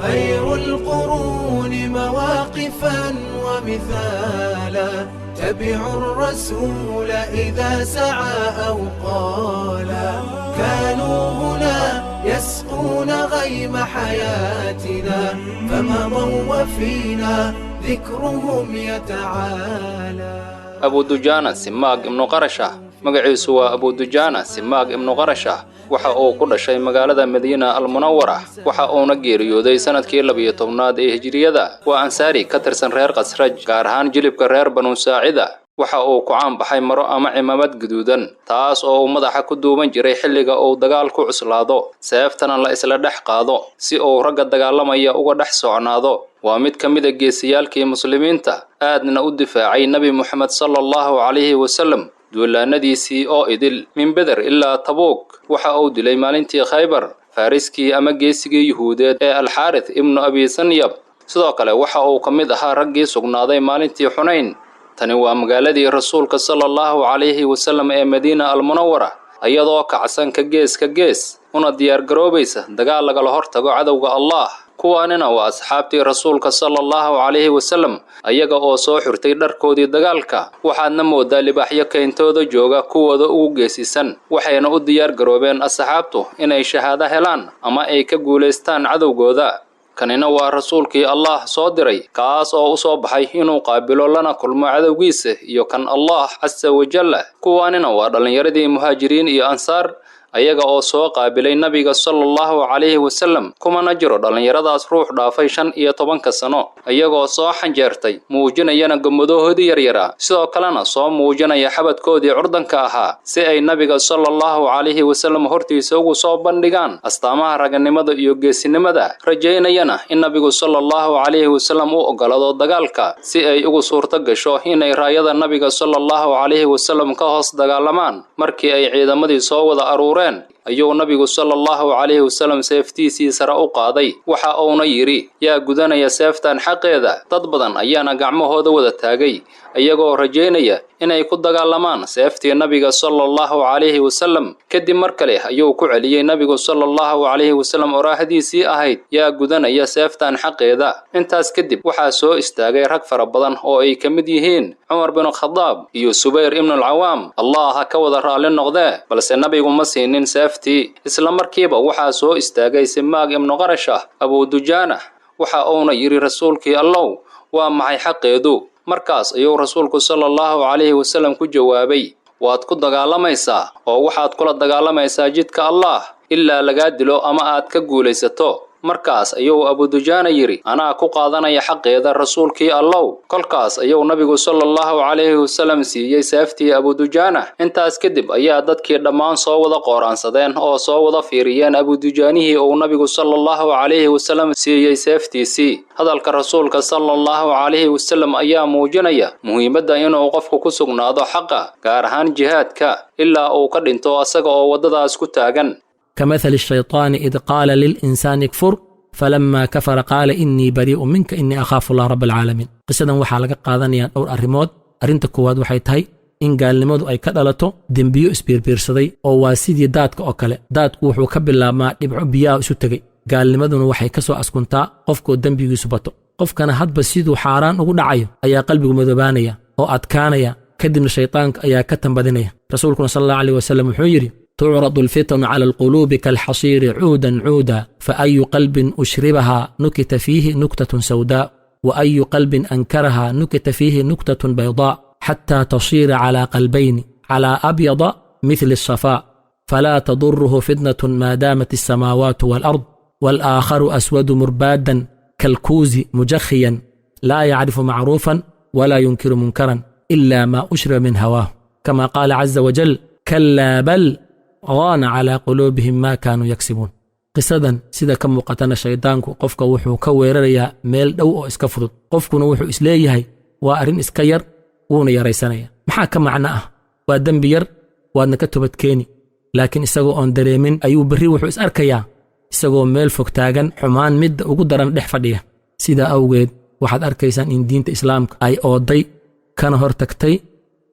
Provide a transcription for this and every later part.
خير القرون مواقفا ومثالا تبعوا الرسول إذا سعى أو قالا كانوا هنا يسقون غيم حياتنا فمضوا وفينا ذكرهم يتعالى. أبو دجانة سماق ابن قرشة magaciisu waa Abu Dujana Simaag ibn Qarasha waxa uu ku dhashay magaalada Madiina al-Munawwara waxa uu na geeriyooday sanadkii 12aad ee Hijriyada waa ansaari ka tirsan reer Qasraj gaar ahaan jilibka reer Banu Saacida waxa uu ku caan baxay maro ama cimaamad gaduudan taas oo madaxa ku duuban jiray xilliga uu dagaal ku cuslaado seeftana la isla dhex qaado si uu ragga dagaalamaya uga dhex socnaado waa mid ka mid ah geesiyaalkii muslimiinta aadna u difaacay Nabi Muhammad sallallahu alayhi wasallam duulaanadiisii oo idil min Badr ilaa Tabuk waxa uu dilay maalintii Khaybar fariskii ama geesigii Yahuudeed ee Al-Harith ibn Abi Sanyab sidoo kale waxa uu ka mid ahaa raggii sugnaaday maalintii Hunayn tani waa magaaladii rasuulka sallallahu alayhi wasallam ee Madiina al-Munawwara ayadoo kacsan ka gees una diyaar garoobaysa dagaal laga hortago cadawga Allah kuwaanina waa asxaabtii rasuulka sallallahu alayhi wasallam ayaga oo soo xirtay dharkoodii dagaalka waxaadna moodaa libaxyo keentooda jooga kuwooda ugu geesisan waxayna u diyaar garoobeen asxaabtu inay shahaado helaan ama ay ka guuleystaan cadawgooda kanina waa rasuulkii Allah soo diray kaas oo u soo baxay inuu qaabilo lana kulmo cadawgiisa iyo kan Allah azza wa jalla kuwaanina waa dhalinyaradii muhaajiriin iyo ansaar ayaga oo soo qaabilay nabiga sallallahu alayhi wasallam kuma jiro dhalinyaradaas ruux dhaafay 15 sano ayagoo soo xanjeertay muujinayana gamadoodii yaryara sidoo kalena soo muujinaya xabadkoodii curdanka ahaa si ay nabiga sallallahu alayhi wasallam hortiisa ugu soo bandhigaan astaamaha raganimada iyo geesinimada rajaynayana in nabigu sallallahu alayhi wasallam uu ogolaado dagaalka si ay ugu suurto gasho inay raayada nabiga sallallahu alayhi wasallam ka hoos dagaalamaan markii ay ciidamadii soo wada aruureen ayuu nabigu sallallahu alayhi wasallam seeftiisii sare u qaaday waxa uu yiri yaa gudanaya seeftan xaqeeda dad badan ayaana gacmahooda wada taagay ayagoo rajeynaya inay ku dagaalamaan seeftii nabiga sallallahu alayhi wasallam kadib markale ayuu ku celiyay nabigu sallallahu alayhi wasallam oraahdiisii ahayd yaa gudanaya seeftan xaqeeda intaas kadib waxa soo istaagay rag fara badan oo ay kamid yihiin Umar bin Khattab iyo Subayr ibn al-Awwam Allah ka wada raali noqday balse nabigu ma siinin seeftii isla markiiba waxa soo istaagay Simaag ibn Qarasha Abu Dujana waxa uu yiri rasuulkii Allah waa maxay xaqeedu markaas ayuu rasuulku sallallahu alayhi wasallam ku jawaabay waad ku dagaalamaysaa oo waxaad kula dagaalamaysaa jidka Allah illa laga dilo ama aad ka guulaysato markaas ayuu Abu Dujana yiri anaa ku qaadanaya xaqeeda rasuulkii Allah kolkaas ayuu nabigu sallallahu alayhi wasallam siiyay seeftii Abu Dujana intaas kadib ayaa dadkii dhammaan soo wada qooraansadeen oo soo wada fiiriyeen Abu Dujanihii oo nabigu sallallahu alayhi wasallam siiyay seeftiisii hadalka rasuulka sallallahu alayhi wasallam ayaa muujinaya muhiimadda inuu qofku ku sugnaado xaqa gaar ahaan jihaadka ilaa uu ka dhinto asaga oo wadadaas ku taagan كمثل الشيطان إذ قال للإنسان اكفر فلما كفر قال إني بريء منك إني أخاف الله رب العالمين قصدا waxaa laga qaadanaya dhowr arrimood arinta koowaad waxay tahay in gaalnimadu ay ka dhalato dambiyo isbiirbiirsaday oo waa sidii daadka oo kale daadku wuxuu ka bilaabmaa dhibco biyaha isu tagay gaalnimaduna waxay ka soo askuntaa qofkoo dambigiisu bato qofkana hadba siduu xaaraan ugu dhacayo ayaa qalbigu madoobaanaya oo adkaanaya kadibna shaytaanka ayaa ka tambadinaya rasuulkuna sallallahu alayhi wasallam wuxuu yiri تعرض الفتن على القلوب كالحصير عودا عودا فأي قلب أشربها نكت فيه نكتة سوداء وأي قلب أنكرها نكت فيه نكتة بيضاء حتى تصير على قلبين على أبيض مثل الصفاء فلا تضره فتنة ما دامت السماوات والأرض والآخر أسود مربادا كالكوز مجخيا لا يعرف معروفا ولا ينكر منكرا إلا ما أشرب من هواه كما قال عز وجل كلا بل غان على قلوبهم ما كانوا يكسبون qisadan sida ka muuqatana shaydaanku qofka wuxuu ka weerarayaa meel dhow oo iska fudud qofkuna wuxuu isleeyahay waa arin iska yar wuuna yaraysanaya maxaa ka macna ah waa dambi yar waadna ka toobadkeeni laakiin isagoo on dareemin ayuu bari wuxuu is arkayaa isagoo meel fog taagan xumaan mid ugu daran dhex fadhiya sida awgeed waxaad arkaysaan in diinta islaamka ay ooday kana hortagtay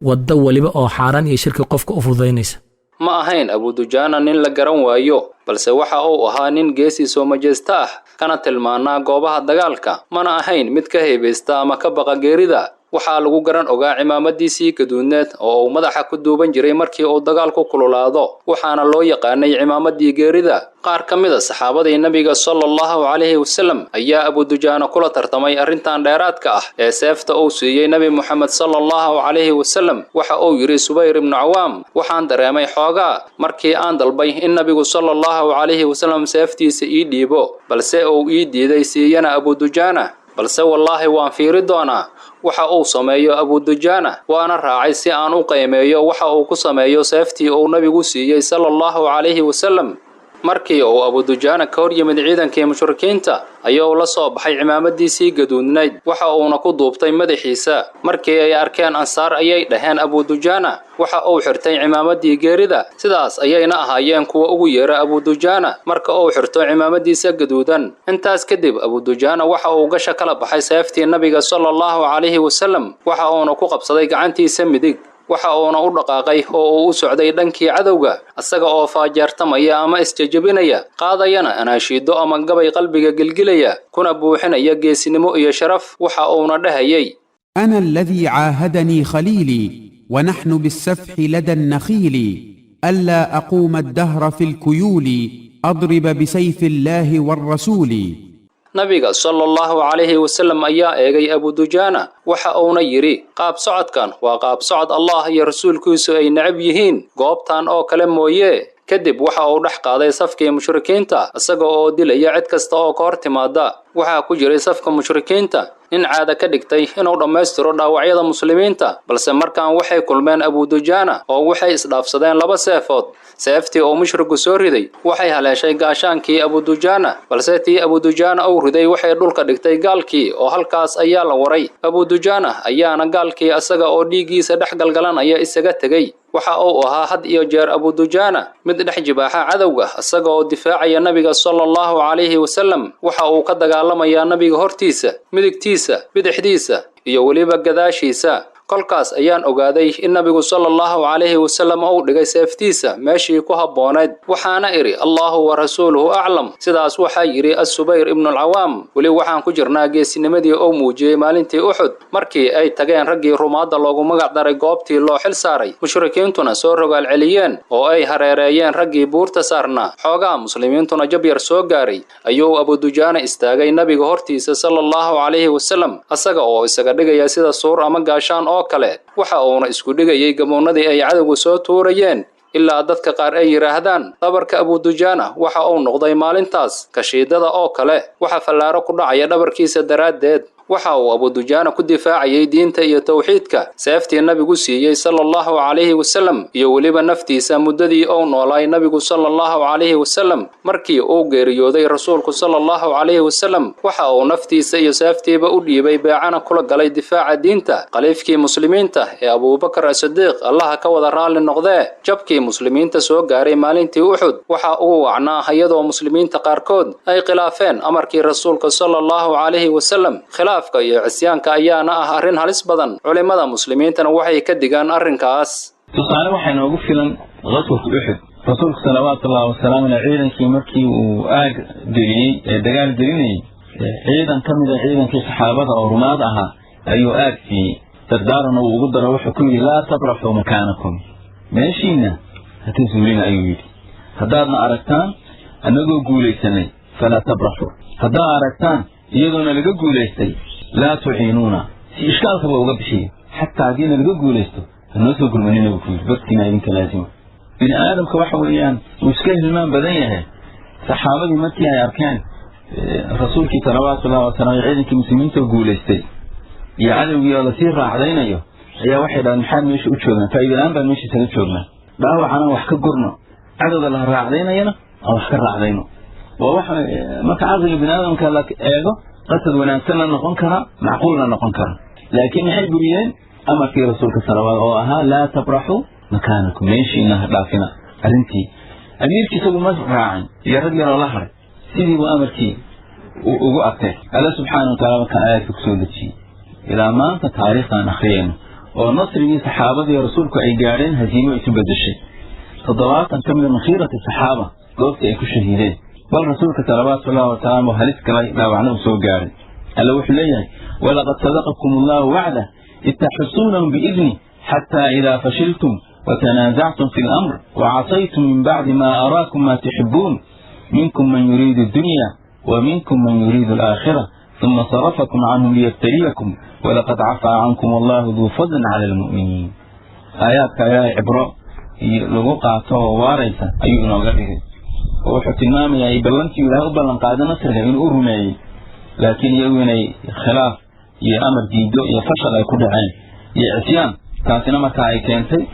waddo waliba oo xaaraan iyo shirki qofka u fududaynaysa ma ahayn Abu Dujaana nin la garan waayo balse waxa uu ahaa nin geesi soo majesta ah kana tilmaanaa goobaha dagaalka mana ahayn mid ka heebeysta ama ka baqa geerida waxaa lagu garan ogaa cimaamadiisii gaduudneed oo uu madaxa ku duuban jiray markii uu dagaalku kululaado waxaana loo yaqaanay cimaamadii geerida qaar ka mid ah saxaabadii nabiga sallallahu alayhi wasallam ayaa Abu Dujaana kula tartamay arrintan dheeraadka ah ee seefta uu siiyay nabi Muhammad sallallahu alayhi wasallam waxa uu yiri Subayr ibn Awaam waxaan dareemay xoogaa markii aan dalbay in nabigu sallallahu alayhi wasallam seeftiisa ii dhiibo balse uu ii diiday siiyana Abu Dujaana balse wallahi waan fiiri doonaa waxa uu sameeyo Abu Dujaana waana raacay si aan u qiimeeyo waxa uu ku sameeyo seeftii uu nabigu siiyay sallallahu alayhi wasallam markii uu Abu Dujaana ka hor yimid ciidankii mushrikiinta ayuu la soo baxay cimaamadiisii gaduudnayd waxa uuna ku duubtay madaxiisa markii ay arkeen ansaar ayay dhaheen Abu Dujaana waxa uu xirtay cimaamadii geerida sidaas ayayna ahaayeen kuwa ugu yeera Abu Dujaana marka uu xirto cimaamadiisa gaduudan intaas kadib Abu Dujaana waxa uu gasha kala baxay seeftii nabiga sallallahu alayhi wasallam waxa uuna ku qabsaday gacantiisa midig waxa uuna u dhaqaaqay oo uu u socday dhankii cadowga asaga oo faajeertamaya ama isjajabinaya qaadayana anaashiido ama gabay qalbiga gilgilaya kuna buuxinaya geesinimo iyo sharaf waxa uuna dhahayay أنا الذي عاهدني خليلي ونحن بالسفح لدى النخيل ألا أقوم الدهر في الكيول أضرب بسيف الله والرسول nabiga sallallahu alayhi wasallam ayaa eegay Abu Dujaana waxa uuna yiri qaab socodkan waa qaab socod Allah iyo rasuulkiisu ay nacab yihiin goobtan oo kale mooyee kadib waxa uu dhex qaaday safkii mushrikiinta isaga oo dilaya cid kasta oo ka hor timaada waxa ku jiray safka mushrikiinta in caada ka dhigtay inuu dhameystiro dhaawacyada muslimiinta balse markaan waxay kulmeen Abu Dujaana oo waxay isdhaafsadeen laba seefood seeftii oo mushriku soo riday waxay haleeshay gaashaankii Abu Dujaana balse tii Abu Dujaana uu riday waxay dhulka dhigtay gaalkii oo halkaas ayaa la waray Abu Dujaana ayaana gaalkii asaga oo dhiigiisa dhex galgalanaya isaga tagay waxa uu ahaa had iyo jeer Abu Dujaana mid dhex jibaaxa cadawga asaga oo difaacaya nabiga sallallahu alayhi wasallam waxa uu ka dagaalamaya nabiga hortiisa midigtiisa bidixdiisa iyo waliba gadaashiisa kolkaas ayaan ogaaday in nabigu sallallahu alayhi wasallam uu dhigay seeftiisa meeshii ku habooneed waxaana iri Allahu wa rasuuluhu a'lam sidaas waxa yiri As-Subayr ibn al-Awaam wali waxaan ku jirnaa geesinimadii oo muujiyay maalintii Uhud markii ay tageen raggii rumaada loogu magac daray goobtii loo xil saaray mushrikiintuna soo rogaal celiyeen oo ay hareereeyeen raggii buurta saarna xoogaa muslimiintuna jab yar soo gaaray ayuu Abu Dujaana istaagay nabiga hortiisa sallallahu alayhi wasallam asaga oo isaga dhigaya sida suur ama gaashaan kale waxa uuna isku dhigayay gamoonadii ay cadawgu soo tuurayeen ilaa dadka qaar ay yiraahdaan dhabarka Abu Dujaana waxa uu noqday maalintaas kashiidada oo kale waxa fallaaro ku dhacaya dhabarkiisa daraadeed waxa uu Abu Dujaana ku difaacayay diinta iyo tawxiidka seeftii nabigu siiyay sallallahu alayhi wasallam iyo waliba naftiisa muddadii uu noolay nabigu sallallahu alayhi wasallam markii uu geeriyooday rasuulku sallallahu alayhi wasallam waxa uu naftiisa iyo seeftiiba u dhiibay beecana kula galay difaaca diinta qaliifkii muslimiinta ee Abu Bakr as-Siddiq Allah ka wada raali noqdee jabkii muslimiinta soo gaaray maalintii Uhud waxa uu wacnaa hay'ado muslimiinta qaarkood ay khilaafeen amarkii rasuulka sallallahu alayhi wasallam afka iyo cisyaanka ayaana ah arrin halis badan culimada muslimiintana waxay ka digaan arrinkaas tusaale waxay noogu filan qaswat Uhud rasuulku sallallahu alayhi wasallam ciidankii markii uu aag diriyay dagaal dirinay ciidan kamid ah ciidankii saxaabada oo rumaad ahaa ayuu aagtii dardaarana ugu daro wuxuu ku yiri la tabrahu makaanakum meeshiina hatiisuulina ayuu yiri haddaadna aragtaan anagoo guulaysanay fala tabrahu haddaa aragtaan iyadoona laga guulaystay لا تعينونا في إشكال كبير بشيء حتى عدينا لقول يستو الناس يقول مننا بكل بس كنا يمكن لازم بن آدم كوحوليان وسكاه الماء بدنيها صحابة متى يا أركان الرسول كي صلوات الله وسلامه يعيدن كمسلمين تقول يستي يا عدو يا لسير علينا يا واحد عن حال مش أشوفنا فإذا الآن بنمشي سنشوفنا بقى أنا وحكي قرنا عدد الله راح علينا ينا أو حكر علينا وواحد ما تعرض بن آدم كان لك إيجو قصد وناسنا نقون كرا معقولنا نقون كرا لكن يحب بيين أما في رسولك صلوات الله لا تبرحوا مكانكم ماشي إنها دافنا أرنتي أميرك سبو مزرعا يا رجل الله سيدي وأمرتي وقعته الله سبحانه وتعالى كان آياتك سودتي إلى ما أنت تاريخنا نخيين ونصر من صحابة يا رسولك أي قارين هزيمة يتبدل الشيء تضواتا كمل من خيرة الصحابة قلت أيكو شهيدين بل رسولك صلوات الله وسلامه هلسك لا وعنه سوقاري ألا وحليه ولقد صدقكم الله وعده إذ تحسونهم بإذنه حتى إذا فشلتم وتنازعتم في الأمر وعصيتم من بعد ما أراكم ما تحبون منكم من يريد الدنيا ومنكم من يريد الآخرة ثم صرفكم عنهم ليبتليكم ولقد عفا عنكم والله ذو فضل على المؤمنين آيات كآيات عبراء لغوقعته وواريسا أيؤنا وغيره ووحط المام يا إبلانتي ولا أبلان قادة نصر من أرمي لكن يويني خلاف يا أمر ديدو يا فشل يكون عين يا عصيان كانتنا متى كانتي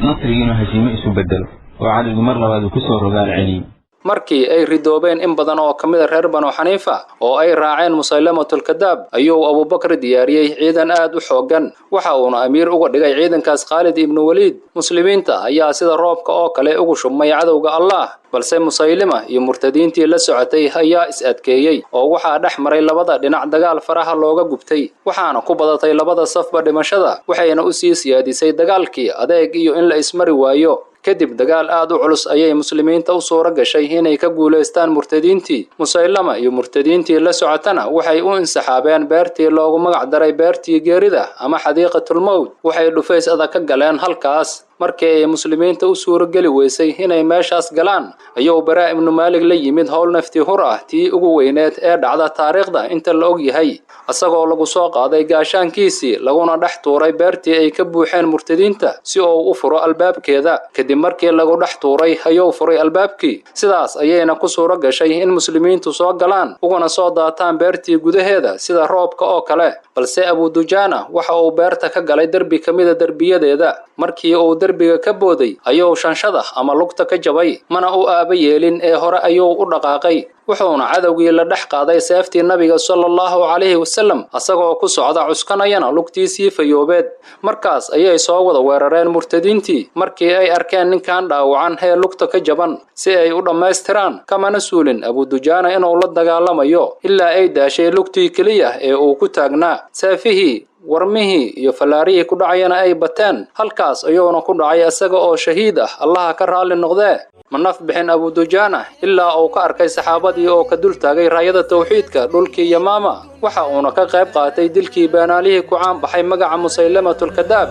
نصرين هزيمة يسبدل وعدد مرة هذا كسر وقال عليم markii ay ridoobeen in badan oo kamid ah reer Banu Xaniifa oo ay raaceen Musaylamatul Kadaab ayuu Abu Bakr diyaariyay ciidan aad u xoogan waxa uu amiir uga dhigay ciidankaas Khalid ibn Walid muslimiinta ayaa sida roobka oo kale ugu shumay cadawga Allah balse Musaylima iyo murtadiintii la socotay ayaa is adkeeyay oo waxa dhex maray labada dhinac dagaal faraha looga gubtay waxaana ku badatay labada safba dhimashada waxayna u sii siyaadisay dagaalkii adeeg iyo in la ismari waayo kadib dagaal aad u culus ayay muslimiinta u soo ragashay inay ka guuleystaan murtadiintii Musaylama iyo murtadiintii la socotana waxay u insaxaabeen beertii loogu magac daray beertii geerida ama xadiiqatul mawd waxay dhufays adag ka galeen halkaas markii ay muslimiinta u suuro gali weysay inay meeshaas galaan ayuu Baraa ibn Maalik la yimid hawl nafti hur ah tii ugu weyneed ee dhacda taariikhda inta la og yahay asagoo lagu soo qaaday gaashaankiisii laguna dhex tuuray beertii ay ka buuxeen murtadiinta si uu u furo albaabkeeda kadib markii lagu dhex tuuray ayuu furay albaabkii sidaas ayayna ku suuro gashay in muslimiintu soo galaan uguna soo daataan beertii gudaheeda sida roobka oo kale balse Abu Dujaana waxa uu beerta ka galay darbi kamida darbiyadeeda markii uu darbiga ka booday ayuu shanshada ama lugta ka jabay mana uu aaba yeelin ee hore ayuu u dhaqaaqay wuxuuna cadawgii la dhex qaaday seeftii nabiga sallallahu alayhi wasallam asagoo ku socda cuskanayana lugtiisii fayoobeed markaas ayay soo wada weerareen murtadiintii markii ay arkeen ninkan dhaawacan ee lugta ka jaban si ay u dhameystiraan kamana suulin Abu Dujaana inuu la dagaalamayo ilaa ay daashay lugtii kaliya ee uu ku taagnaa seefihii warmihii iyo falaarihii ku dhacayna ay bateen halkaas ayuuna ku dhacay asaga oo shahiid ah Allah ka raali noqdee manaf bixin Abu Dujaana ilaa uu ka arkay saxaabadii oo ka dul taagay raayada tawxiidka dhulkii Yamaama waxa uuna ka qayb qaatay dilkii beenaalihii ku caan baxay magaca Musaylamatul Kadaab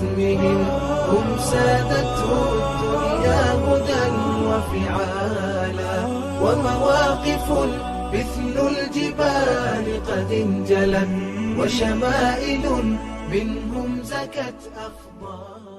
هم سادته الدنيا هدى وفعالا ومواقف مثل الجبال قد انجلت وشمائل منهم زكت أخبار